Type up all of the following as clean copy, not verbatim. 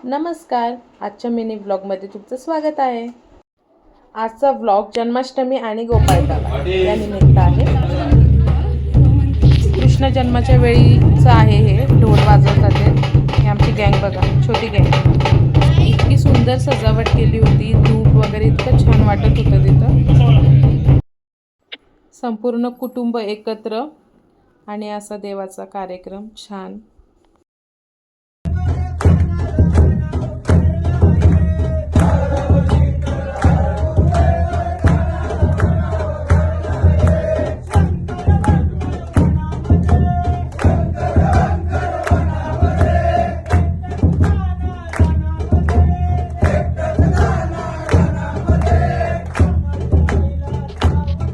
नमस्कार. आजच्या मिनी व्लॉगमध्ये तुमचं स्वागत आहे. आजचा व्लॉग जन्माष्टमी आणि गोपाळकाला या निमित्त आहे. कृष्ण जन्माच्या वेळीचा आहे. हे ढोल वाजवतात. हे आमची गँग बघा, छोटी गँग. इतकी सुंदर सजावट केली होती. धूप वगैरे इतकं छान वाटत होतं तिथं. संपूर्ण कुटुंब एकत्र आणि असा देवाचा कार्यक्रम छान.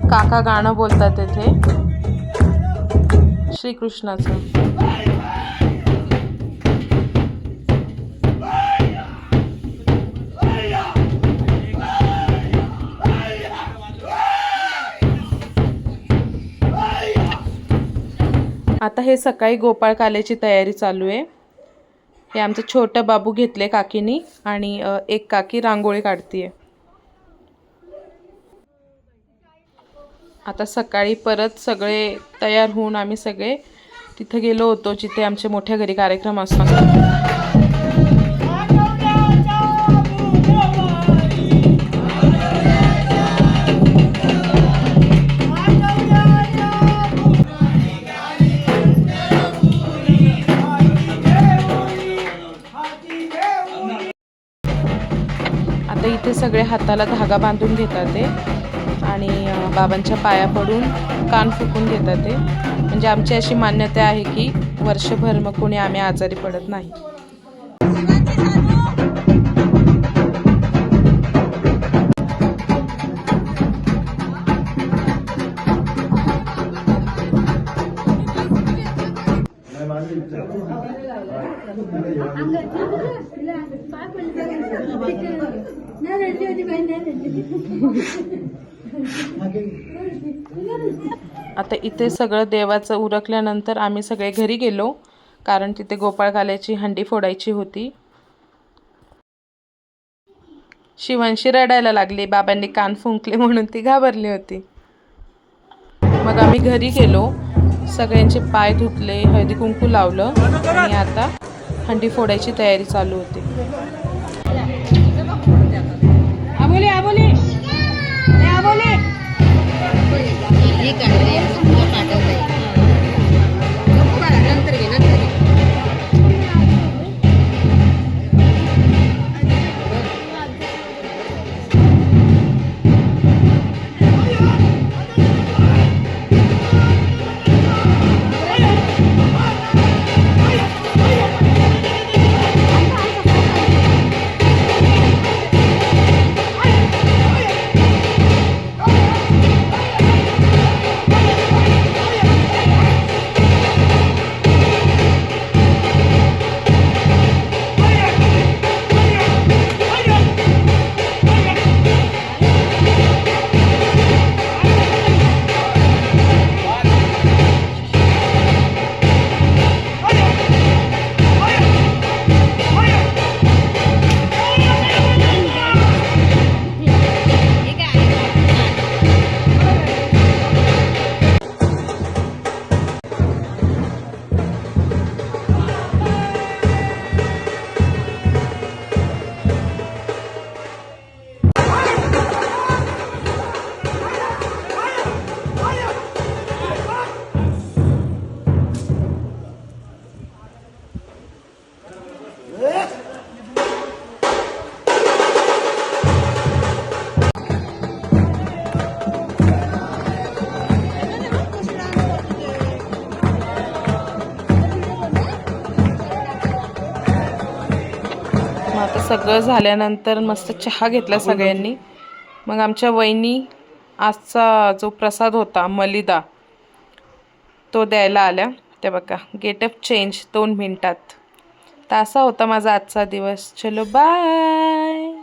काका गाणं बोलतात तेथे श्रीकृष्णाचं. आता हे सकाळी गोपाळकाल्याची तयारी चालू आहे. हे आमचं छोटं बाबू घेतले काकीनी आणि एक काकी रांगोळी काढतीये. आता सकाळी परत सगळे तयार होऊन आम्ही सगळे तिथे गेलो होतो जिथे आमच्या मोठ्या घरी कार्यक्रम असतो. आता इथे सगळे हाताला धागा बांधून घेतात ते आणि बाबांच्या पाया पडून कान फुकून घेतात ते. म्हणजे आमची अशी मान्यता आहे की वर्षभर मग कोणी आम्ही आजारी पडत नाही. आता इथे सगळं देवाचं उरकल्यानंतर आम्ही सगळे घरी गेलो, कारण तिथे गोपाळकाल्याची हंडी फोडायची होती. शिवांशी रडायला लागली. बाबांनी कान फुंकले म्हणून ती घाबरली होती. मग आम्ही घरी गेलो, सगळ्यांचे पाय धुतले, हळदी कुंकू लावलं आणि आता हंडी फोडायची तयारी चालू होती. आता सगळं झाल्यानंतर मस्त चहा घेतला सगळ्यांनी. मग आमच्या वहिनी आजचा जो प्रसाद होता मलिदा तो द्यायला आल्या. ते बघा, गेटअप चेंज 2 मिनिटात. तर असा होता माझा आजचा दिवस. चलो बाय.